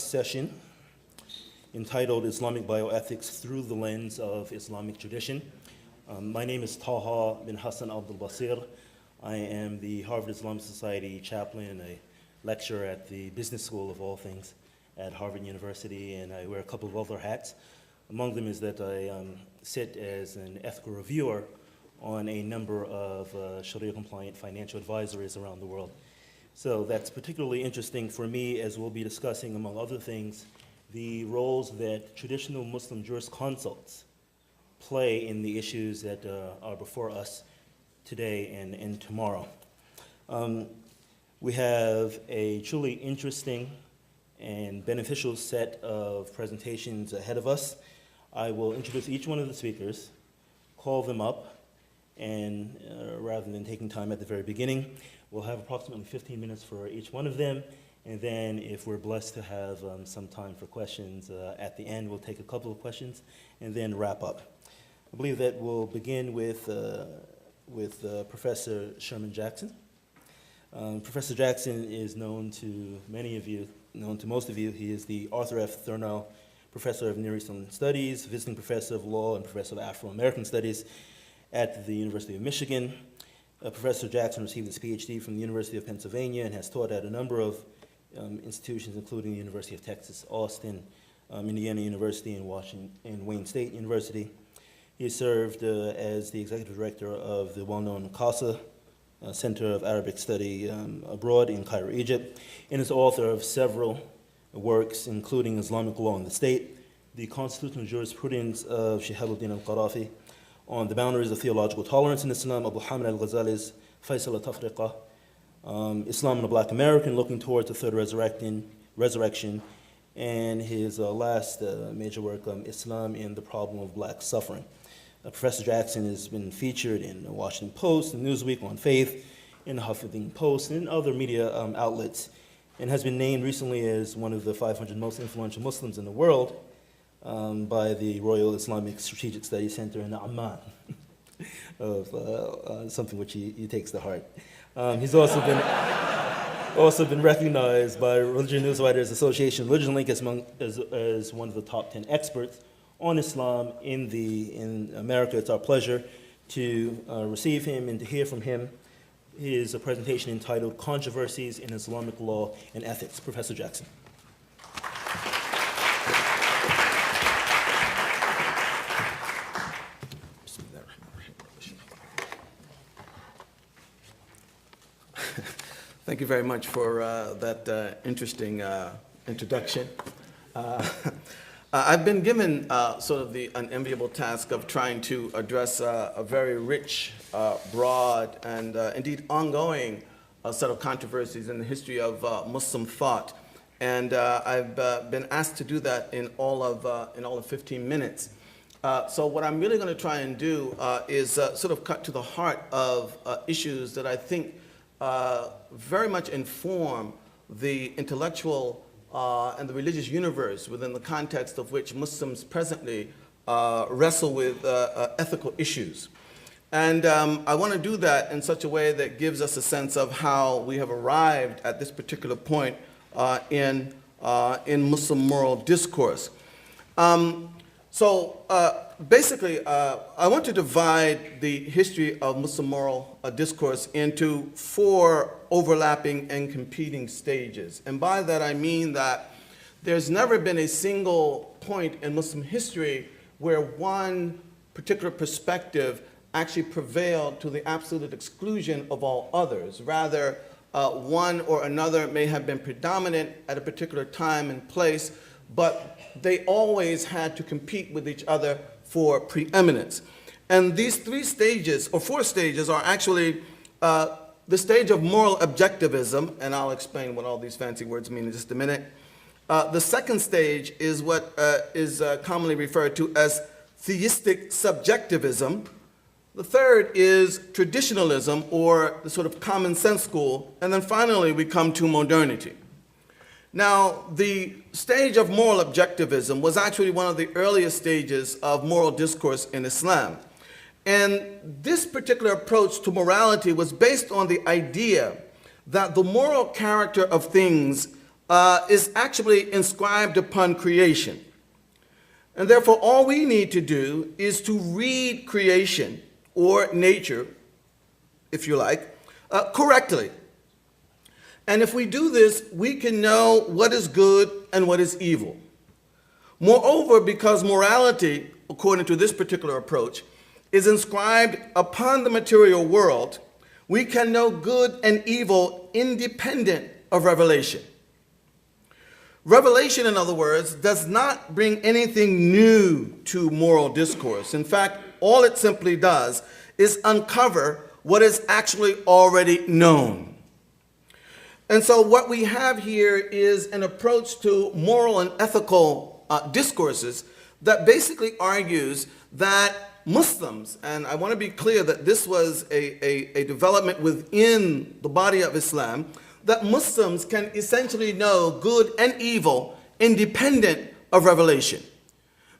session entitled Islamic Bioethics Through the Lens of Islamic Tradition. My name is Taha bin Hassan Abdul Basir. I am the Harvard Islamic Society chaplain, a lecturer at the business school of all things at Harvard University, and I wear a couple of other hats. Among them is that I sit as an ethical reviewer on a number of Sharia-compliant financial advisories around the world. So that's particularly interesting for me, as we'll be discussing, among other things, the roles that traditional Muslim jurisconsults play in the issues that are before us today and tomorrow. We have a truly interesting and beneficial set of presentations ahead of us. I will introduce each one of the speakers, call them up, and rather than taking time at the very beginning, we'll have approximately 15 minutes for each one of them, and then if we're blessed to have some time for questions at the end, we'll take a couple of questions and then wrap up. I believe that we'll begin with Professor Sherman Jackson. Professor Jackson is known to many of you, known to most of you. He is the Arthur F. Thurnow Professor of Near Eastern Studies, Visiting Professor of Law and Professor of Afro-American Studies at the University of Michigan. Professor Jackson received his PhD from the University of Pennsylvania and has taught at a number of institutions, including the University of Texas, Austin, Indiana University, and Wayne State University. He served as the executive director of the well-known CASA, Center of Arabic Study Abroad in Cairo, Egypt, and is author of several works, including Islamic Law in the State, the Constitutional Jurisprudence of Shihabuddin al-Qarafi, on the Boundaries of Theological Tolerance in Islam, Abu Hamid al-Ghazali's Faisal al-Tafriqa, Islam and a Black American, Looking Towards the Third Resurrection, and his last major work, Islam and the Problem of Black Suffering. Professor Jackson has been featured in the Washington Post, and Newsweek on Faith, in the Huffington Post, and other media outlets, and has been named recently as one of the 500 most influential Muslims in the world by the Royal Islamic Strategic Studies Center in Amman, of something which he takes to heart. He's also been recognized by Religion News Writers Association, Religion Link, as one of the top 10 experts on Islam in America. It's our pleasure to receive him and to hear from him. His presentation entitled Controversies in Islamic Law and Ethics. Professor Jackson. Thank you very much for that interesting introduction. I've been given sort of the unenviable task of trying to address a very rich, broad, and indeed ongoing set of controversies in the history of Muslim thought. And I've been asked to do that in all of 15 minutes. So what I'm really going to try and do is sort of cut to the heart of issues that I think very much inform the intellectual and the religious universe within the context of which Muslims presently wrestle with ethical issues. And I want to do that in such a way that gives us a sense of how we have arrived at this particular point in Muslim moral discourse. Basically, I want to divide the history of Muslim moral discourse into 4 overlapping and competing stages. And by that I mean that there's never been a single point in Muslim history where one particular perspective actually prevailed to the absolute exclusion of all others. Rather, one or another may have been predominant at a particular time and place, but they always had to compete with each other for preeminence. And these 3 stages, or 4 stages, are actually the stage of moral objectivism, and I'll explain what all these fancy words mean in just a minute. The second stage is what is commonly referred to as theistic subjectivism. The third is traditionalism, or the sort of common sense school. And then finally, we come to modernity. Now, the stage of moral objectivism was actually one of the earliest stages of moral discourse in Islam. And this particular approach to morality was based on the idea that the moral character of things is actually inscribed upon creation. And therefore, all we need to do is to read creation, or nature, if you like, correctly. And if we do this, we can know what is good and what is evil. Moreover, because morality, according to this particular approach, is inscribed upon the material world, we can know good and evil independent of revelation. Revelation, in other words, does not bring anything new to moral discourse. In fact, all it simply does is uncover what is actually already known. And so what we have here is an approach to moral and ethical discourses that basically argues that Muslims, and I want to be clear that this was a development within the body of Islam, that Muslims can essentially know good and evil independent of revelation.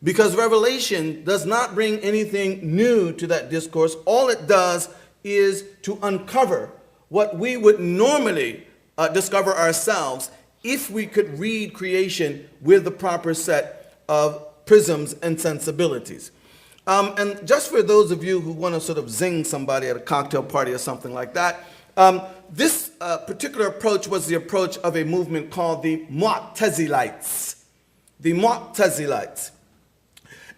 Because revelation does not bring anything new to that discourse. All it does is to uncover what we would normally discover ourselves if we could read creation with the proper set of prisms and sensibilities. And just for those of you who want to sort of zing somebody at a cocktail party or something like that, this particular approach was the approach of a movement called the Mu'tazilites. The Mu'tazilites.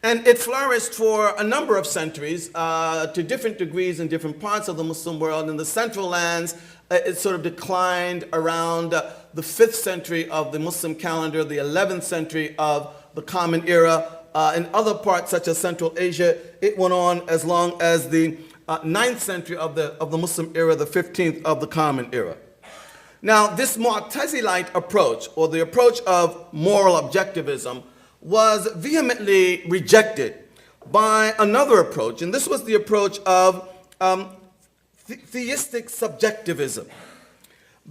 And it flourished for a number of centuries to different degrees in different parts of the Muslim world. In the Central lands, it sort of declined around the 5th century of the Muslim calendar, the 11th century of the Common Era. In other parts, such as Central Asia, it went on as long as the 9th century of the Muslim era, the 15th of the Common Era. Now, this Mu'tazilite approach, or the approach of moral objectivism, was vehemently rejected by another approach, and this was the approach of theistic subjectivism.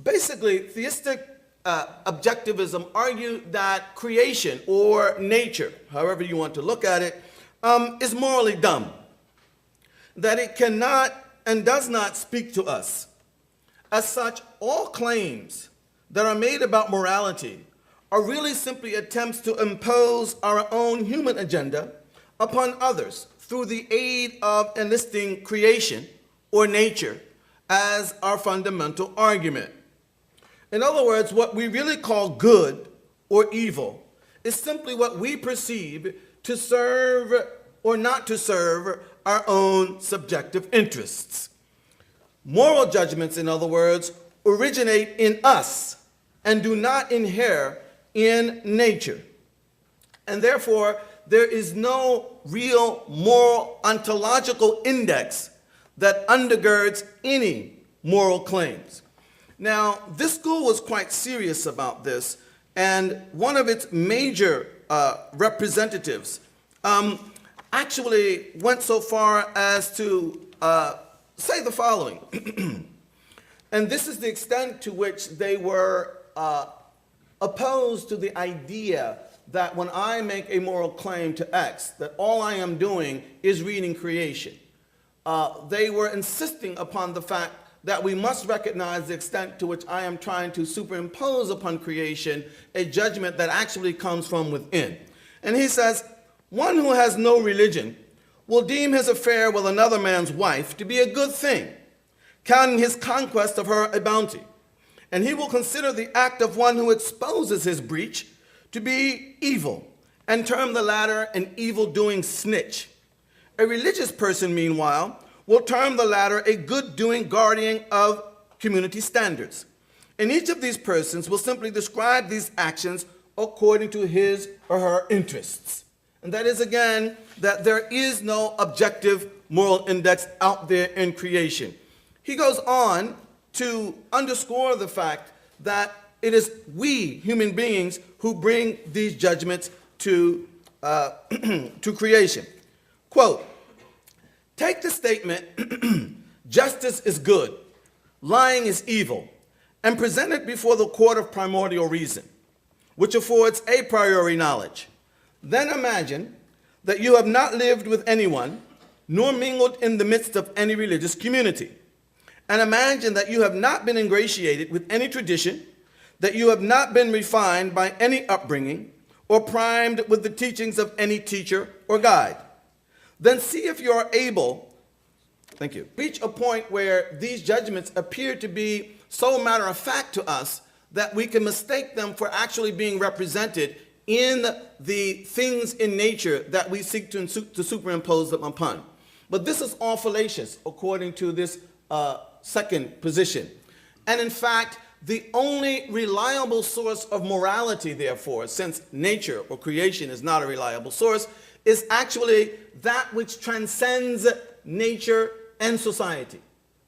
Basically, theistic objectivism argued that creation, or nature, however you want to look at it, is morally dumb, that it cannot and does not speak to us. As such, all claims that are made about morality are really simply attempts to impose our own human agenda upon others through the aid of enlisting creation, or nature, as our fundamental argument. In other words, what we really call good or evil is simply what we perceive to serve or not to serve our own subjective interests. Moral judgments, in other words, originate in us and do not inhere in nature. And therefore, there is no real moral ontological index that undergirds any moral claims. Now, this school was quite serious about this, and one of its major representatives actually went so far as to say the following. And this is the extent to which they were opposed to the idea that when I make a moral claim to X, that all I am doing is reading creation. They were insisting upon the fact that we must recognize the extent to which I am trying to superimpose upon creation a judgment that actually comes from within. And he says, one who has no religion will deem his affair with another man's wife to be a good thing, counting his conquest of her a bounty. And he will consider the act of one who exposes his breach to be evil, and term the latter an evil-doing snitch. A religious person, meanwhile, will term the latter a good-doing guardian of community standards. And each of these persons will simply describe these actions according to his or her interests. And that is, again, that there is no objective moral index out there in creation. He goes on to underscore the fact that it is we, human beings, who bring these judgments to creation. Quote, take the statement, justice is good, lying is evil, and present it before the court of primordial reason, which affords a priori knowledge. Then imagine that you have not lived with anyone, nor mingled in the midst of any religious community. And imagine that you have not been ingratiated with any tradition, that you have not been refined by any upbringing or primed with the teachings of any teacher or guide. Then see if you are able, thank you, reach a point where these judgments appear to be so matter of fact to us that we can mistake them for actually being represented in the things in nature that we seek to superimpose them upon. But this is all fallacious, according to this second position. And in fact, the only reliable source of morality, therefore, since nature or creation is not a reliable source, is actually that which transcends nature and society,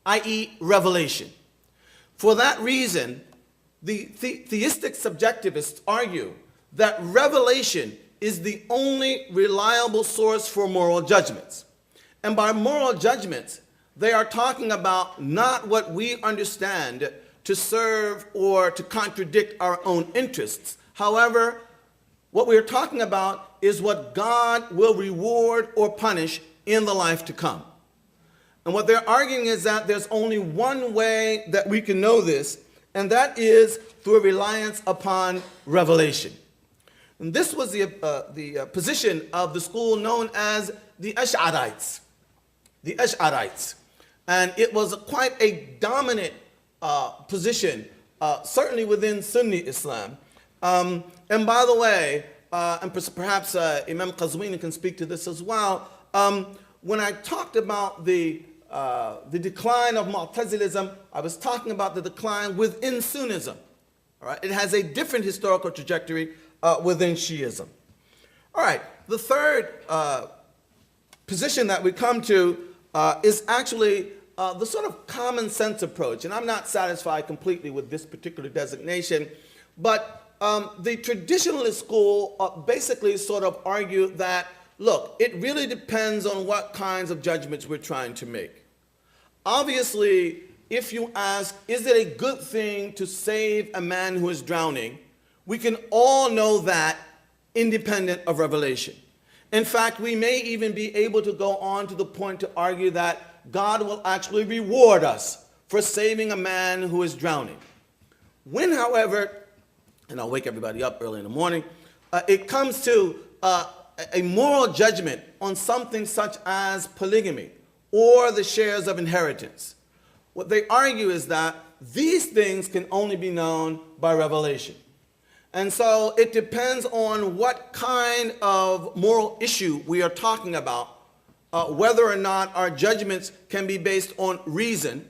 i.e. revelation. For that reason, the theistic subjectivists argue that revelation is the only reliable source for moral judgments. And by moral judgments, they are talking about not what we understand to serve or to contradict our own interests. However, what we are talking about is what God will reward or punish in the life to come. And what they're arguing is that there's only one way that we can know this, and that is through a reliance upon revelation. And this was the position of the school known as the Ash'arites. The Ash'arites. And it was quite a dominant position, certainly within Sunni Islam. And by the way, and perhaps Imam Qazwini can speak to this as well, when I talked about the decline of Mu'tazilism, I was talking about the decline within Sunnism. All right? It has a different historical trajectory within Shiism. All right, the third position that we come to is actually the sort of common sense approach. And I'm not satisfied completely with this particular designation, but the traditionalist school basically sort of argue that, look, it really depends on what kinds of judgments we're trying to make. Obviously, if you ask, is it a good thing to save a man who is drowning, we can all know that independent of revelation. In fact, we may even be able to go on to the point to argue that God will actually reward us for saving a man who is drowning. When, however, and I'll wake everybody up early in the morning, it comes to a moral judgment on something such as polygamy or the shares of inheritance, what they argue is that these things can only be known by revelation. And so it depends on what kind of moral issue we are talking about, whether or not our judgments can be based on reason,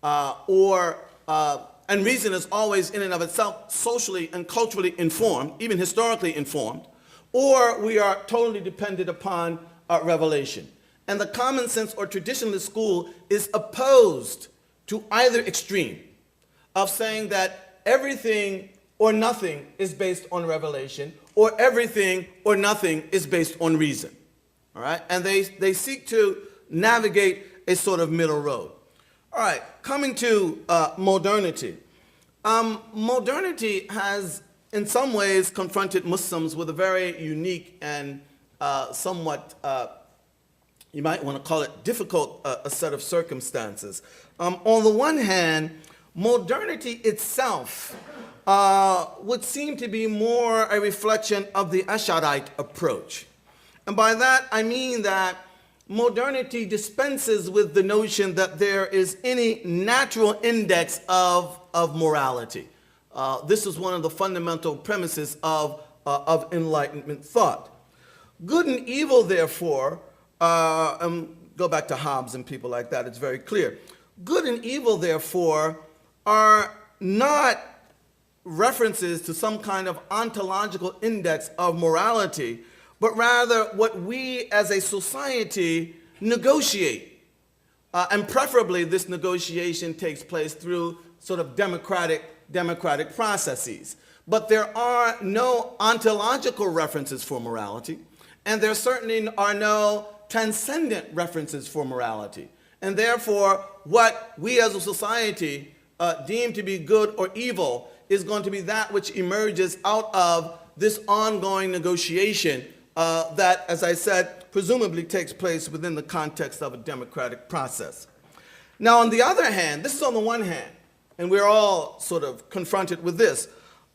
and reason is always in and of itself socially and culturally informed, even historically informed, or we are totally dependent upon revelation. And the common sense or traditionalist school is opposed to either extreme of saying that everything or nothing is based on revelation, or everything or nothing is based on reason. All right? And they seek to navigate a sort of middle road. All right, coming to modernity. Modernity has, in some ways, confronted Muslims with a very unique and somewhat, you might want to call it difficult, a set of circumstances. On the one hand, modernity itself would seem to be more a reflection of the Ash'arite approach. And by that, I mean that modernity dispenses with the notion that there is any natural index of morality. This is one of the fundamental premises of Enlightenment thought. Good and evil, therefore, go back to Hobbes and people like that, it's very clear. Good and evil, therefore, are not references to some kind of ontological index of morality, but rather what we as a society negotiate. And preferably this negotiation takes place through sort of democratic processes. But there are no ontological references for morality, and there certainly are no transcendent references for morality. And therefore, what we as a society deem to be good or evil is going to be that which emerges out of this ongoing negotiation that, as I said, presumably takes place within the context of a democratic process. Now, on the other hand, this is on the one hand. and we're all sort of confronted with this.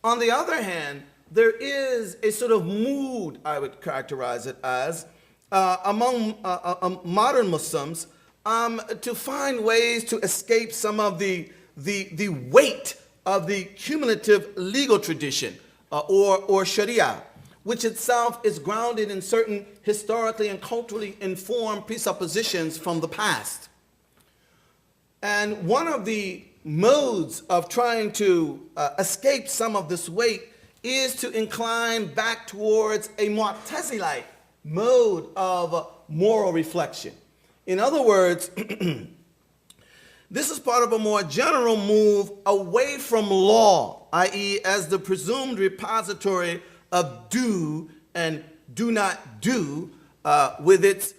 On the other hand, there is a sort of mood, I would characterize it as, among modern Muslims to find ways to escape some of the weight of the cumulative legal tradition or Sharia, which itself is grounded in certain historically and culturally informed presuppositions from the past. And one of the modes of trying to escape some of this weight is to incline back towards a Mu'tazilite mode of moral reflection. In other words, this is part of a more general move away from law, i.e., as the presumed repository of do and do not do, with its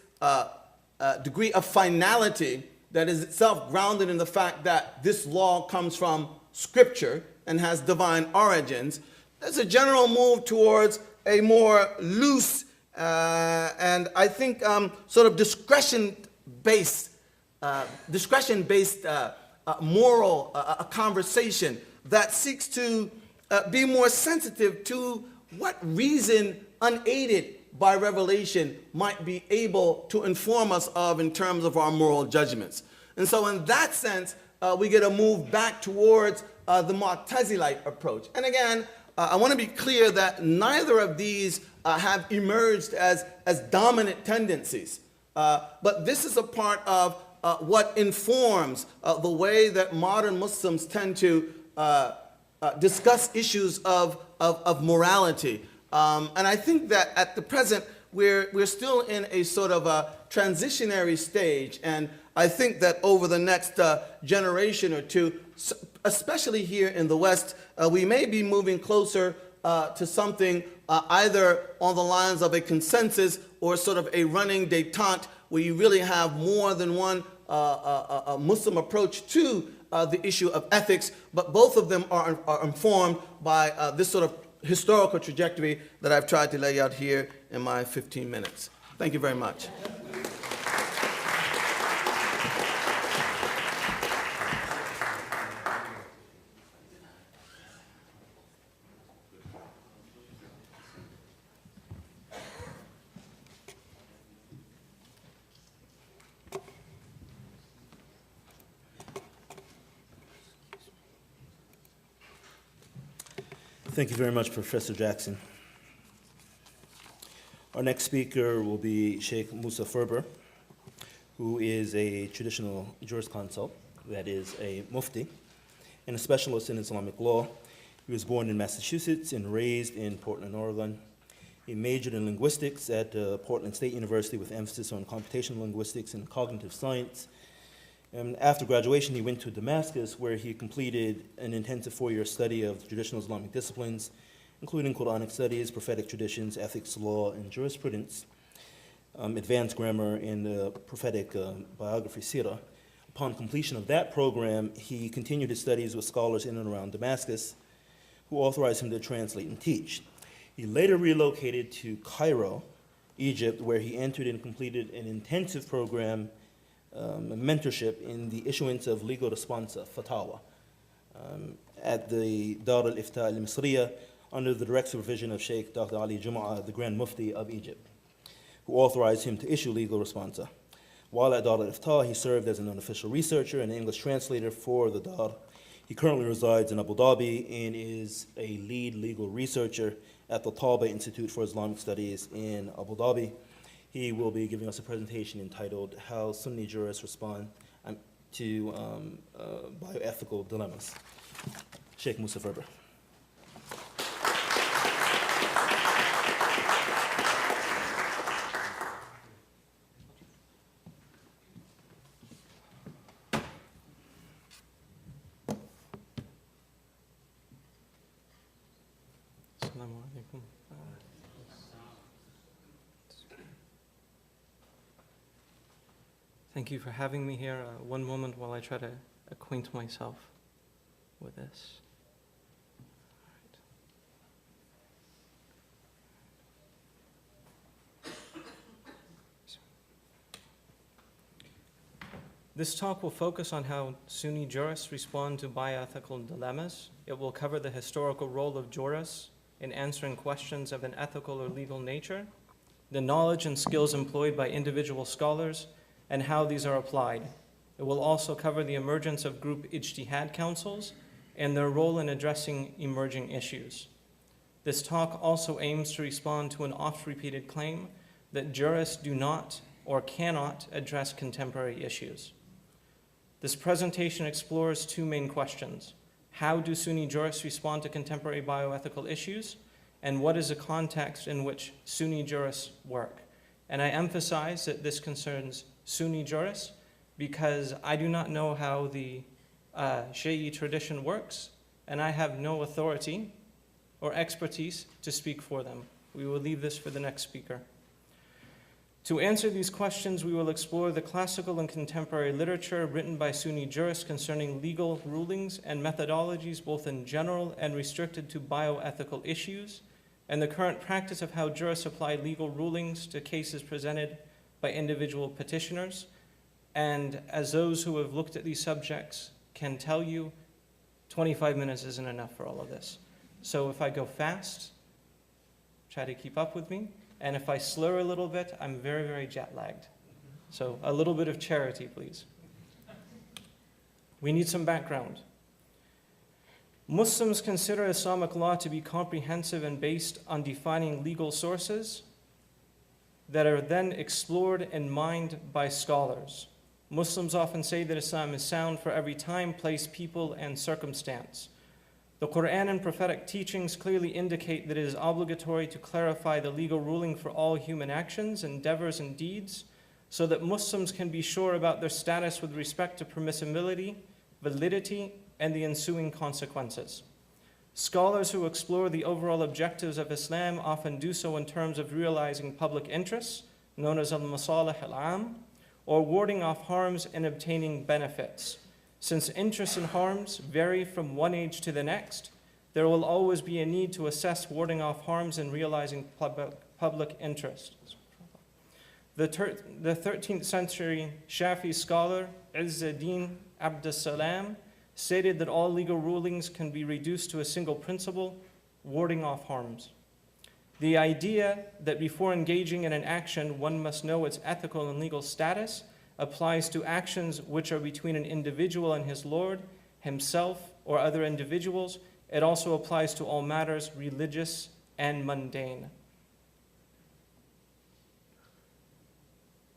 degree of finality that is itself grounded in the fact that this law comes from Scripture and has divine origins. There's a general move towards a more loose and I think sort of discretion-based moral conversation that seeks to be more sensitive to what reason unaided by revelation might be able to inform us of in terms of our moral judgments. And so in that sense, we get a move back towards the Mu'tazilite approach. And again, I want to be clear that neither of these have emerged as dominant tendencies. But this is a part of what informs the way that modern Muslims tend to discuss issues of morality. And I think that at the present, we're still in a sort of a transitionary stage. And I think that over the next generation or two, especially here in the West, we may be moving closer to something either on the lines of a consensus or sort of a running détente where you really have more than one Muslim approach to the issue of ethics, but both of them are informed by this sort of historical trajectory that I've tried to lay out here in my 15 minutes. Thank you very much. Thank you very much, Professor Jackson. Our next speaker will be Sheikh Musa Ferber, who is a traditional jurisconsult, that is a mufti, and a specialist in Islamic law. He was born in Massachusetts and raised in Portland, Oregon. He majored in linguistics at Portland State University with emphasis on computational linguistics and cognitive science. And after graduation, he went to Damascus, where he completed an intensive 4-year study of traditional Islamic disciplines, including Quranic studies, prophetic traditions, ethics, law, and jurisprudence, advanced grammar, and prophetic biography, sirah. Upon completion of that program, he continued his studies with scholars in and around Damascus, who authorized him to translate and teach. He later relocated to Cairo, Egypt, where he entered and completed an intensive program, mentorship in the issuance of legal responsa, fatwa, at the Dar al-Ifta al-Misriya under the direct supervision of Sheikh Dr. Ali Jum'a, the Grand Mufti of Egypt, who authorized him to issue legal responsa. While at Dar al-Ifta, he served as an unofficial researcher and English translator for the Dar. He currently resides in Abu Dhabi and is a lead legal researcher at the Taba Institute for Islamic Studies in Abu Dhabi. He will be giving us a presentation entitled How Sunni Jurists Respond to Bioethical Dilemmas. Sheikh Musa Ferber. Assalamu alaikum. Thank you for having me here. One moment while I try to acquaint myself with this. This talk will focus on how Sunni jurists respond to bioethical dilemmas. It will cover the historical role of jurists in answering questions of an ethical or legal nature, the knowledge and skills employed by individual scholars, and how these are applied. It will also cover the emergence of group ijtihad councils and their role in addressing emerging issues. This talk also aims to respond to an oft-repeated claim that jurists do not or cannot address contemporary issues. This presentation explores two main questions. How do Sunni jurists respond to contemporary bioethical issues? And what is the context in which Sunni jurists work? And I emphasize that this concerns Sunni jurists because I do not know how the Shi'i tradition works, and I have no authority or expertise to speak for them. We will leave this for the next speaker. To answer these questions, we will explore the classical and contemporary literature written by Sunni jurists concerning legal rulings and methodologies, both in general and restricted to bioethical issues, and the current practice of how jurists apply legal rulings to cases presented by individual petitioners. And as those who have looked at these subjects can tell you, 25 minutes isn't enough for all of this. So if I go fast, try to keep up with me. And if I slur a little bit, I'm very, very jet lagged. So a little bit of charity, please. We need some background. Muslims consider Islamic law to be comprehensive and based on defining legal sources that are then explored and mined by scholars. Muslims often say that Islam is sound for every time, place, people, and circumstance. The Quran and prophetic teachings clearly indicate that it is obligatory to clarify the legal ruling for all human actions, endeavors, and deeds, so that Muslims can be sure about their status with respect to permissibility, validity, and the ensuing consequences. Scholars who explore the overall objectives of Islam often do so in terms of realizing public interests, known as al-masalih al-am, or warding off harms and obtaining benefits. Since interests and harms vary from one age to the next, there will always be a need to assess warding off harms and realizing public interest. The 13th century Shafi scholar Izz-ad-Din Abdus-Salam stated that all legal rulings can be reduced to a single principle, warding off harms. The idea that before engaging in an action, one must know its ethical and legal status applies to actions which are between an individual and his Lord, himself, or other individuals. It also applies to all matters religious and mundane.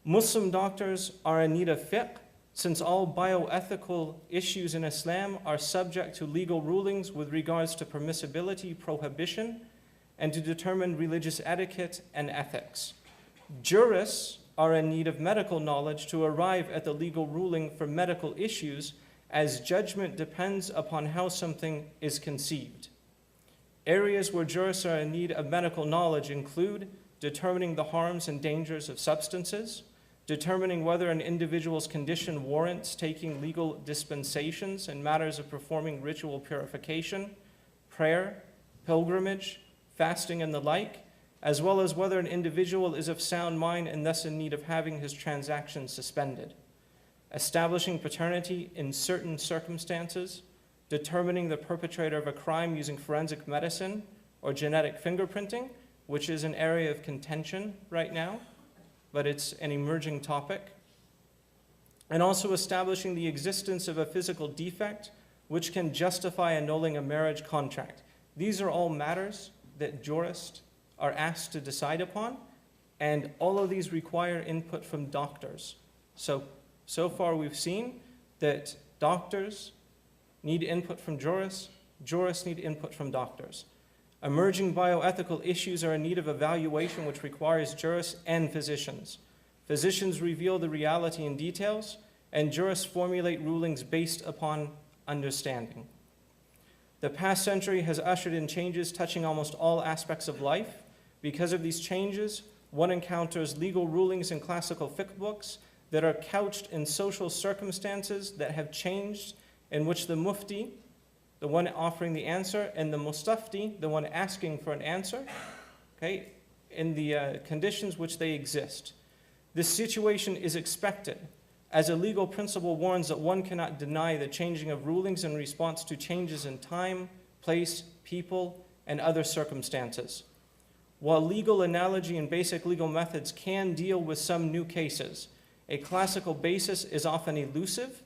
Muslim doctors are in need of fiqh, since all bioethical issues in Islam are subject to legal rulings with regards to permissibility, prohibition, and to determine religious etiquette and ethics. Jurists are in need of medical knowledge to arrive at the legal ruling for medical issues, as judgment depends upon how something is conceived. Areas where jurists are in need of medical knowledge include determining the harms and dangers of substances, determining whether an individual's condition warrants taking legal dispensations in matters of performing ritual purification, prayer, pilgrimage, fasting, and the like, as well as whether an individual is of sound mind and thus in need of having his transactions suspended. Establishing paternity in certain circumstances, determining the perpetrator of a crime using forensic medicine or genetic fingerprinting, which is an area of contention right now, but it's an emerging topic. And also establishing the existence of a physical defect which can justify annulling a marriage contract. These are all matters that jurists are asked to decide upon, and all of these require input from doctors. So far we've seen that doctors need input from jurists need input from doctors. Emerging bioethical issues are in need of evaluation, which requires jurists and physicians. Physicians reveal the reality and details, and jurists formulate rulings based upon understanding. The past century has ushered in changes touching almost all aspects of life. Because of these changes, one encounters legal rulings in classical fiqh books that are couched in social circumstances that have changed, in which the mufti, the one offering the answer, and the mustafti, the one asking for an answer, okay, in the conditions which they exist. This situation is expected. as a legal principle warns that one cannot deny the changing of rulings in response to changes in time, place, people, and other circumstances. While legal analogy and basic legal methods can deal with some new cases, a classical basis is often elusive,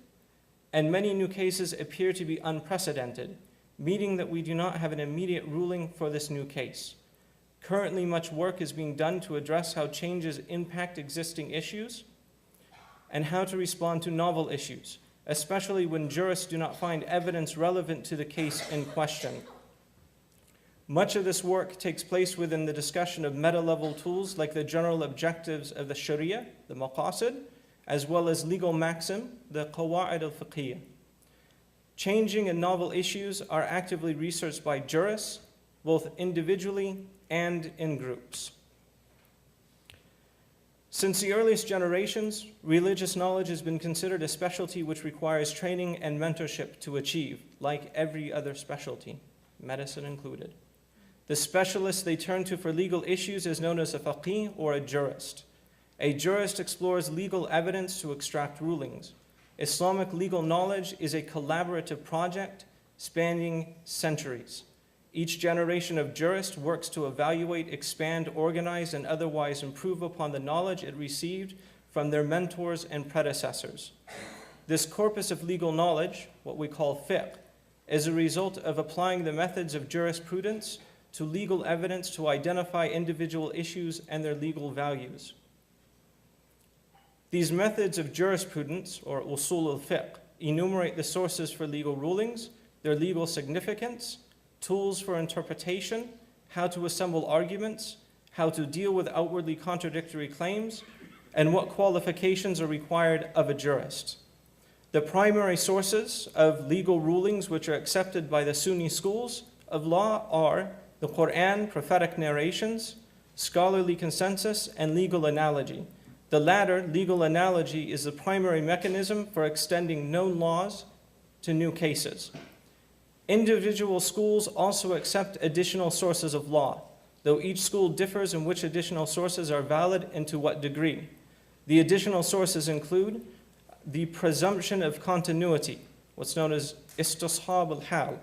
and many new cases appear to be unprecedented, meaning that we do not have an immediate ruling for this new case. Currently, much work is being done to address how changes impact existing issues and how to respond to novel issues, especially when jurists do not find evidence relevant to the case in question. Much of this work takes place within the discussion of meta-level tools like the general objectives of the Sharia, the maqasid, as well as legal maxim, the qawa'id al-fiqhiyya. Changing and novel issues are actively researched by jurists, both individually and in groups. Since the earliest generations, religious knowledge has been considered a specialty which requires training and mentorship to achieve, like every other specialty, medicine included. The specialist they turn to for legal issues is known as a faqih or a jurist. A jurist explores legal evidence to extract rulings. Islamic legal knowledge is a collaborative project spanning centuries. Each generation of jurists works to evaluate, expand, organize, and otherwise improve upon the knowledge it received from their mentors and predecessors. This corpus of legal knowledge, what we call fiqh, is a result of applying the methods of jurisprudence to legal evidence to identify individual issues and their legal values. These methods of jurisprudence, or usul al-fiqh, enumerate the sources for legal rulings, their legal significance, tools for interpretation, how to assemble arguments, how to deal with outwardly contradictory claims, and what qualifications are required of a jurist. The primary sources of legal rulings which are accepted by the Sunni schools of law are the Quran, prophetic narrations, scholarly consensus, and legal analogy. The latter, legal analogy, is the primary mechanism for extending known laws to new cases. Individual schools also accept additional sources of law, though each school differs in which additional sources are valid and to what degree. The additional sources include the presumption of continuity, what's known as istishab al-hal,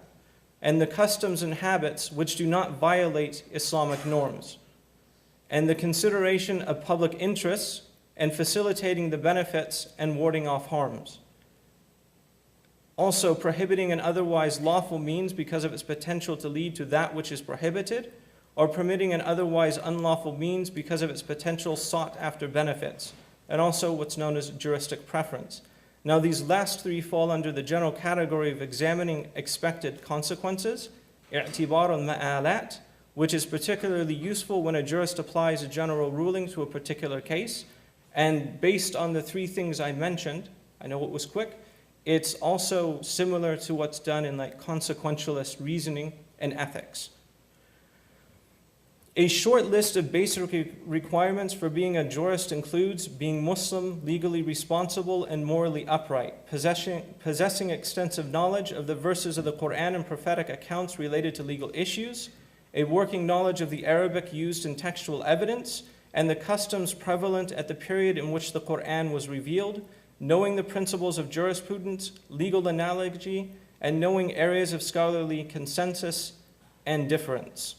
and the customs and habits which do not violate Islamic norms, and the consideration of public interests and facilitating the benefits and warding off harms. Also, prohibiting an otherwise lawful means because of its potential to lead to that which is prohibited, or permitting an otherwise unlawful means because of its potential sought after benefits, and also what's known as juristic preference. Now, these last three fall under the general category of examining expected consequences, i'tibar al-ma'alat, which is particularly useful when a jurist applies a general ruling to a particular case. And based on the three things I mentioned, I know it was quick, it's also similar to what's done in like consequentialist reasoning and ethics. A short list of basic requirements for being a jurist includes being Muslim, legally responsible, and morally upright, possessing extensive knowledge of the verses of the Quran and prophetic accounts related to legal issues, a working knowledge of the Arabic used in textual evidence, and the customs prevalent at the period in which the Quran was revealed, knowing the principles of jurisprudence, legal analogy, and knowing areas of scholarly consensus and difference.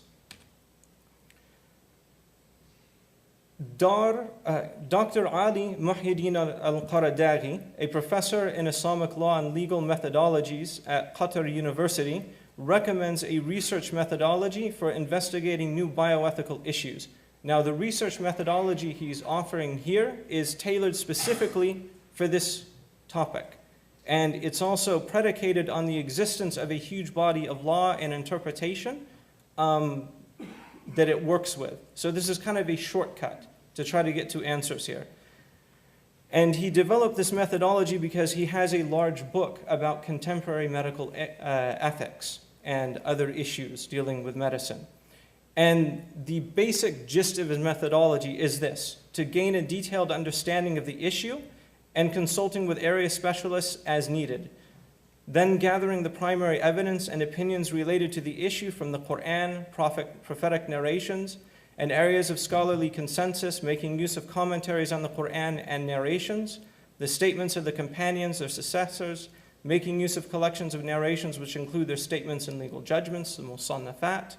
Dr. Ali Muhyiddin al-Qaradaghi, a professor in Islamic law and legal methodologies at Qatar University, recommends a research methodology for investigating new bioethical issues. Now, the research methodology he's offering here is tailored specifically for this topic. And it's also predicated on the existence of a huge body of law and interpretation that it works with. So this is kind of a shortcut to try to get to answers here. And he developed this methodology because he has a large book about contemporary medical ethics and other issues dealing with medicine. And the basic gist of his methodology is this: to gain a detailed understanding of the issue and consulting with area specialists as needed, then gathering the primary evidence and opinions related to the issue from the Quran, prophetic narrations, and areas of scholarly consensus, making use of commentaries on the Quran and narrations, the statements of the companions, their successors, making use of collections of narrations which include their statements and legal judgments, the musannafat,